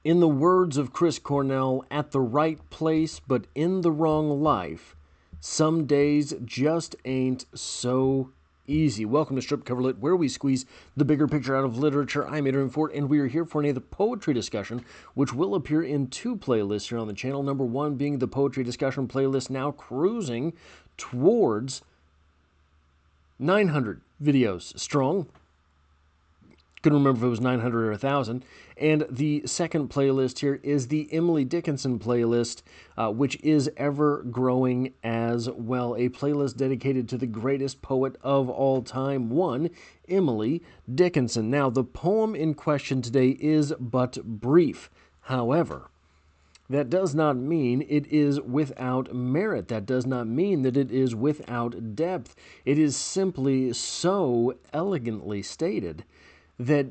In the words of Chris Cornell, at the right place but in the wrong life, some days just ain't so easy. Welcome to Strip Cover Lit, where we squeeze the bigger picture out of literature. I'm Adrian Ford, and we are here for another poetry discussion, which will appear in two playlists here on the channel. Number one being the poetry discussion playlist, now cruising towards 900 videos strong. Couldn't remember if it was 900 or 1,000. And the second playlist here is the Emily Dickinson playlist, which is ever growing as well. A playlist dedicated to the greatest poet of all time, one Emily Dickinson. Now, the poem in question today is but brief. However, that does not mean it is without merit. That does not mean that it is without depth. It is simply so elegantly stated that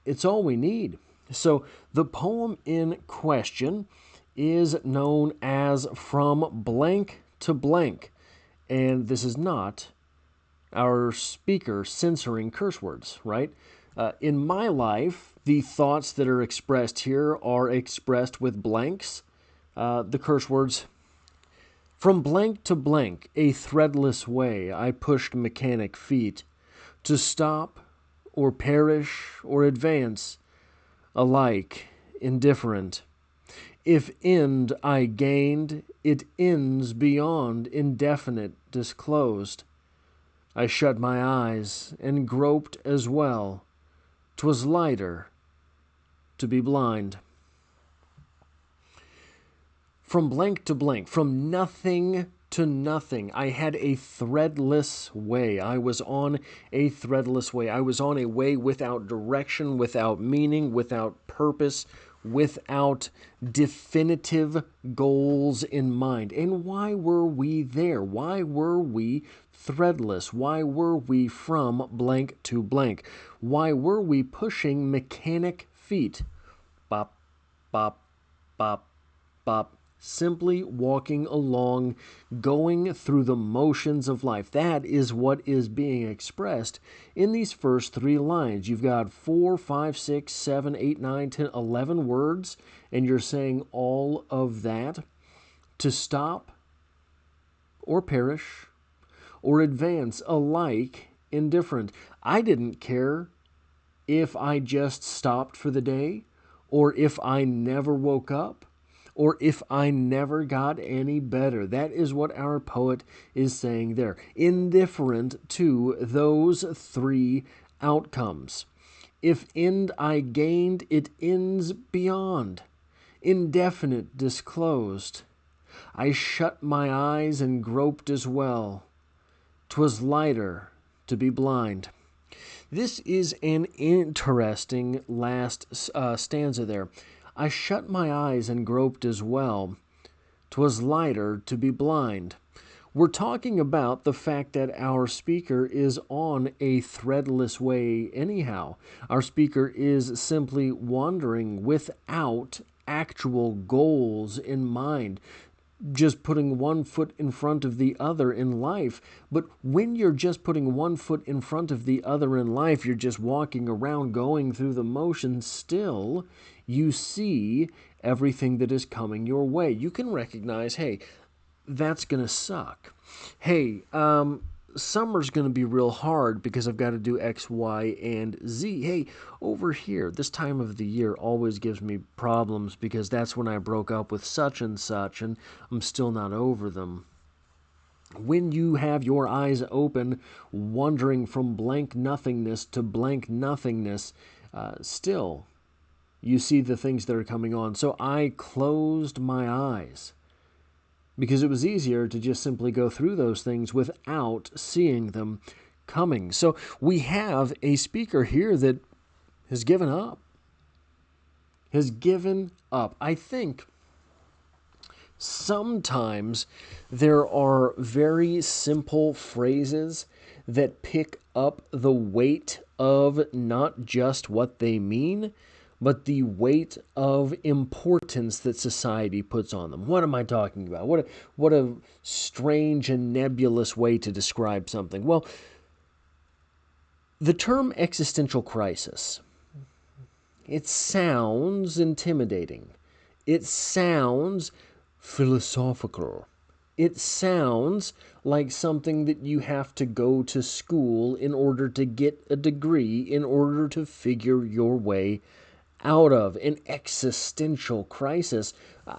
it's all we need. So the poem in question is known as From Blank to Blank. And this is not our speaker censoring curse words, right? In my life, the thoughts that are expressed here are expressed with blanks. The curse words, from blank to blank, a threadless way, I pushed mechanic feet to stop or perish or advance, alike indifferent. If end I gained, it ends beyond indefinite disclosed. I shut my eyes and groped as well. 'Twas lighter to be blind. From blank to blank, from nothing to nothing, I had a threadless way. I was on a threadless way. I was on a way without direction, without meaning, without purpose, without definitive goals in mind. And why were we there? Why were we threadless? Why were we from blank to blank? Why were we pushing mechanic feet? Bop, bop, bop, bop. Simply walking along, going through the motions of life. That is what is being expressed in these first three lines. You've got 4, 5, 6, 7, 8, 9, 10, 11 words, and you're saying all of that to stop or perish or advance, alike indifferent. I didn't care if I just stopped for the day or if I never woke up, or if I never got any better. That is what our poet is saying there. Indifferent to those three outcomes. If end I gained, it ends beyond. Indefinite disclosed. I shut my eyes and groped as well. 'Twas lighter to be blind. This is an interesting last stanza there. I shut my eyes and groped as well. 'Twas lighter to be blind. We're talking about the fact that our speaker is on a threadless way anyhow. Our speaker is simply wandering without actual goals in mind, just putting one foot in front of the other in life. But when you're just putting one foot in front of the other in life, you're just walking around going through the motions still, you see everything that is coming your way. You can recognize, hey, that's going to suck. Hey, summer's going to be real hard because I've got to do X, Y, and Z. Hey, over here, this time of the year always gives me problems because that's when I broke up with such and such, and I'm still not over them. When you have your eyes open, wandering from blank nothingness to blank nothingness, still, you see the things that are coming on. So I closed my eyes because it was easier to just simply go through those things without seeing them coming. So we have a speaker here that has given up. Has given up. I think sometimes there are very simple phrases that pick up the weight of not just what they mean, but the weight of importance that society puts on them. What am I talking about? What a strange and nebulous way to describe something. Well, the term existential crisis It sounds intimidating. It sounds philosophical. It sounds like something that you have to go to school in order to get a degree, in order to figure your way out of an existential crisis.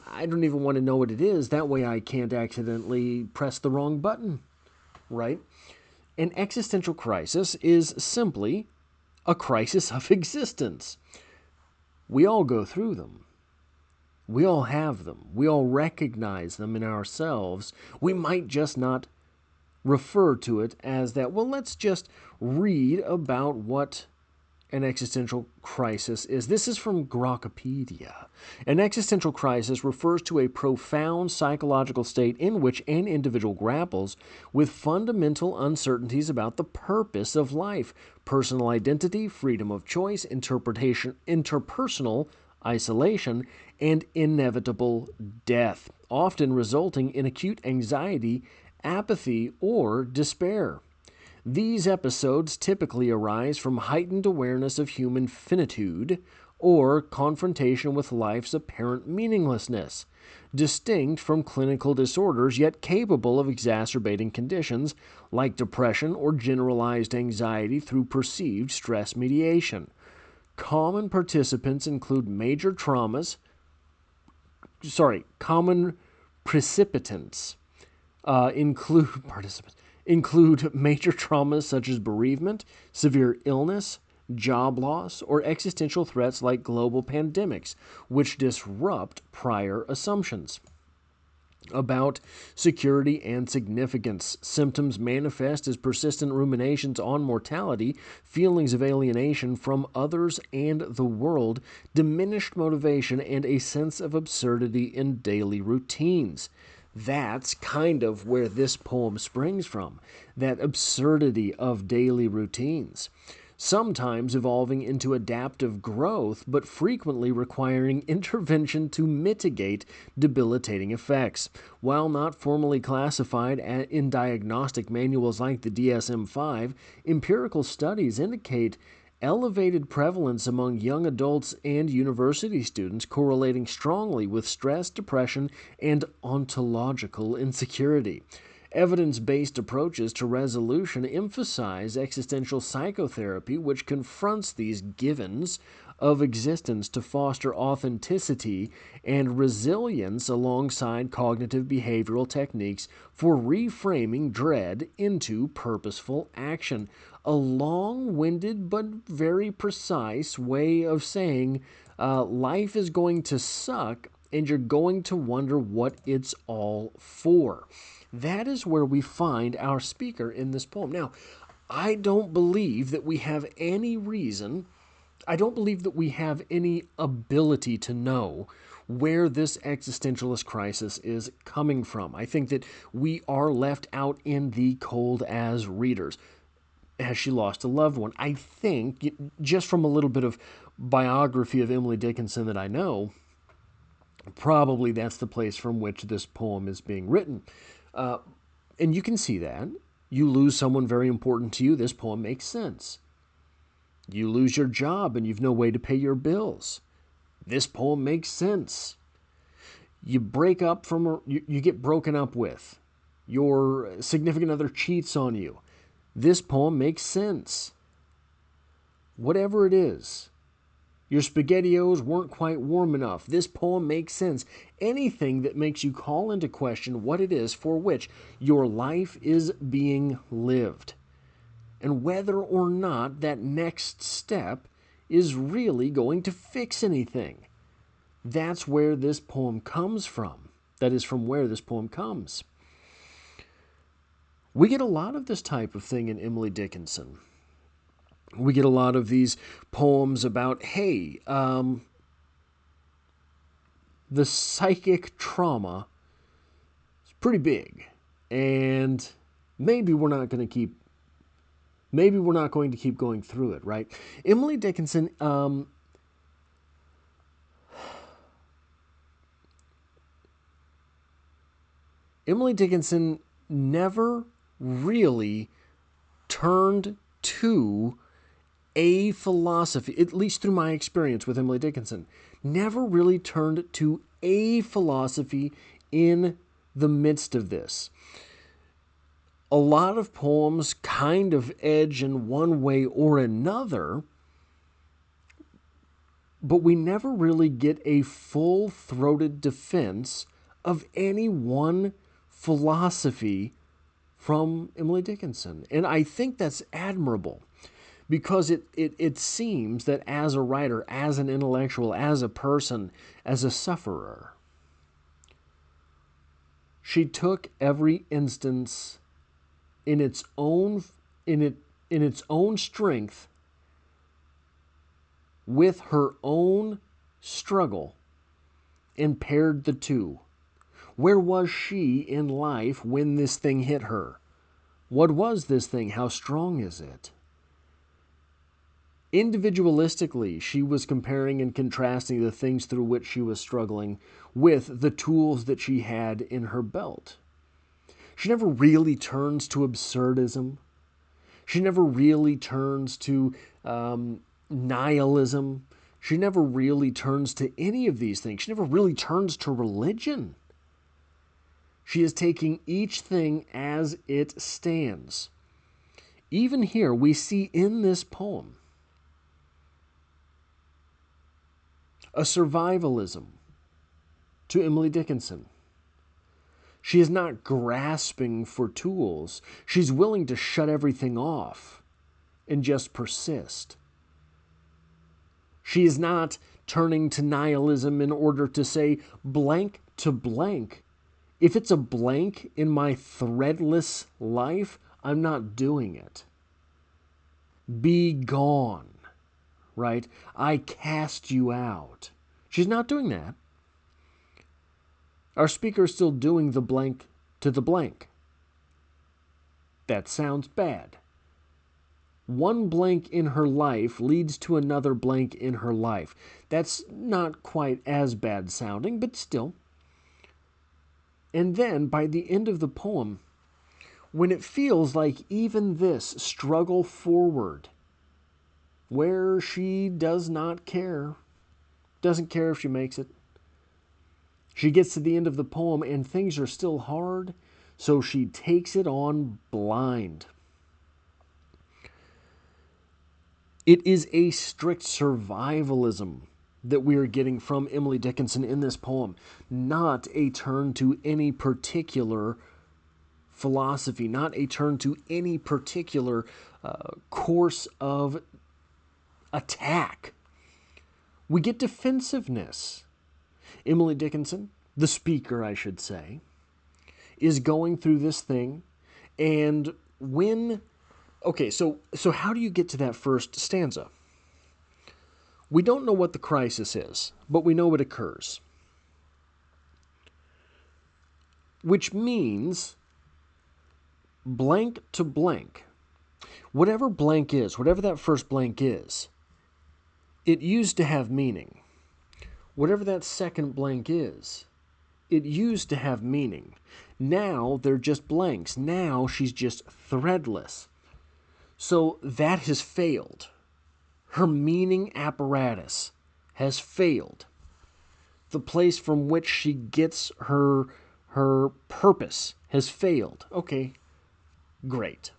I don't even want to know what it is. That way I can't accidentally press the wrong button, right? An existential crisis is simply a crisis of existence. We all go through them. We all have them. We all recognize them in ourselves. We might just not refer to it as that. Well, let's just read about what an existential crisis is. This is from Grokopedia. An existential crisis refers to a profound psychological state in which an individual grapples with fundamental uncertainties about the purpose of life, personal identity, freedom of choice, interpretation, interpersonal isolation, and inevitable death, often resulting in acute anxiety, apathy, or despair. These episodes typically arise from heightened awareness of human finitude or confrontation with life's apparent meaninglessness, distinct from clinical disorders yet capable of exacerbating conditions like depression or generalized anxiety through perceived stress mediation. Common participants include major traumas, common precipitants include major traumas such as bereavement, severe illness, job loss, or existential threats like global pandemics, which disrupt prior assumptions about security and significance. Symptoms manifest as persistent ruminations on mortality, feelings of alienation from others and the world, diminished motivation, and a sense of absurdity in daily routines. That's kind of where this poem springs from, that absurdity of daily routines. Sometimes evolving into adaptive growth, but frequently requiring intervention to mitigate debilitating effects. While not formally classified in diagnostic manuals like the DSM-5, empirical studies indicate elevated prevalence among young adults and university students, correlating strongly with stress, depression, and ontological insecurity. Evidence-based approaches to resolution emphasize existential psychotherapy, which confronts these givens of existence to foster authenticity and resilience alongside cognitive behavioral techniques for reframing dread into purposeful action. A long-winded but very precise way of saying life is going to suck and you're going to wonder what it's all for. That is where we find our speaker in this poem. Now, I don't believe that we have any reason, I don't believe that we have any ability to know where this existentialist crisis is coming from. I think that we are left out in the cold as readers. Has she lost a loved one? I think, just from a little bit of biography of Emily Dickinson that I know, probably that's the place from which this poem is being written. And you can see that. You lose someone very important to you, this poem makes sense. You lose your job and you've no way to pay your bills. This poem makes sense. You break up you get broken up with. Your significant other cheats on you. This poem makes sense. Whatever it is, your SpaghettiOs weren't quite warm enough. This poem makes sense. Anything that makes you call into question what it is for which your life is being lived, and whether or not that next step is really going to fix anything. That's where this poem comes from. That is from where this poem comes. We get a lot of this type of thing in Emily Dickinson. We get a lot of these poems about, hey, the psychic trauma is pretty big, and maybe we're not going to keep going through it, right? Emily Dickinson, never really turned to a philosophy, at least through my experience with Emily Dickinson, never really turned to a philosophy in the midst of this. A lot of poems kind of edge in one way or another, but we never really get a full-throated defense of any one philosophy from Emily Dickinson. And I think that's admirable, because it seems that as a writer, as an intellectual, as a person, as a sufferer, she took every instance in its own strength, with her own struggle, and paired the two. Where was she in life when this thing hit her? What was this thing? How strong is it? Individualistically, she was comparing and contrasting the things through which she was struggling with the tools that she had in her belt. She never really turns to absurdism. She never really turns to nihilism. She never really turns to any of these things. She never really turns to religion. She is taking each thing as it stands. Even here, we see in this poem a survivalism to Emily Dickinson. She is not grasping for tools. She's willing to shut everything off and just persist. She is not turning to nihilism in order to say blank to blank. If it's a blank in my threadless life, I'm not doing it. Be gone, right? I cast you out. She's not doing that. Our speaker is still doing the blank to the blank. That sounds bad. One blank in her life leads to another blank in her life. That's not quite as bad sounding, but still. And then, by the end of the poem, when it feels like even this struggle forward, where she does not care, doesn't care if she makes it, she gets to the end of the poem and things are still hard, so she takes it on blind. It is a strict survivalism that we are getting from Emily Dickinson in this poem, not a turn to any particular philosophy, not a turn to any particular course of attack. We get defensiveness. Emily Dickinson, the speaker, I should say, is going through this thing, and when... Okay, so how do you get to that first stanza? We don't know what the crisis is, but we know it occurs. Which means blank to blank. Whatever blank is, whatever that first blank is, it used to have meaning. Whatever that second blank is, it used to have meaning. Now they're just blanks. Now she's just threadless. So that has failed. Her meaning apparatus has failed. The place from which she gets her purpose has failed. Okay, great.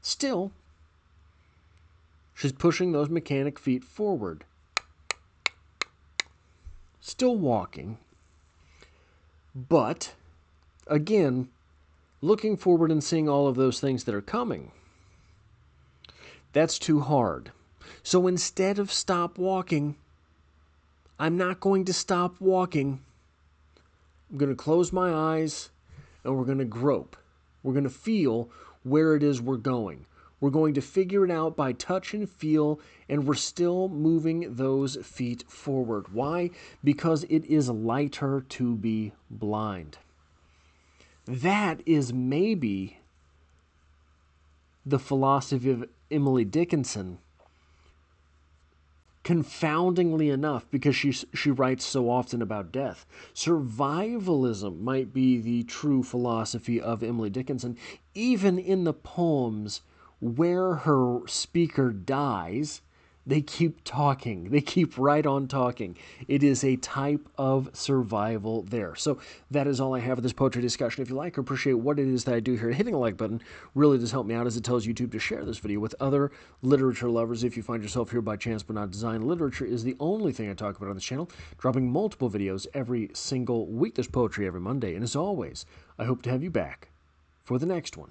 Still, she's pushing those mechanic feet forward. Still walking. But, again, looking forward and seeing all of those things that are coming. That's too hard. So instead of stop walking, I'm not going to stop walking. I'm going to close my eyes and we're going to grope. We're going to feel where it is we're going. We're going to figure it out by touch and feel, and we're still moving those feet forward. Why? Because it is lighter to be blind. That is maybe the philosophy of Emily Dickinson, confoundingly enough, because she writes so often about death. Survivalism might be the true philosophy of Emily Dickinson, even in the poems where her speaker dies, they keep talking. They keep right on talking. It is a type of survival there. So that is all I have for this poetry discussion. If you like or appreciate what it is that I do here, hitting the like button really does help me out, as it tells YouTube to share this video with other literature lovers. If you find yourself here by chance but not design, literature is the only thing I talk about on this channel, dropping multiple videos every single week. There's poetry every Monday. And as always, I hope to have you back for the next one.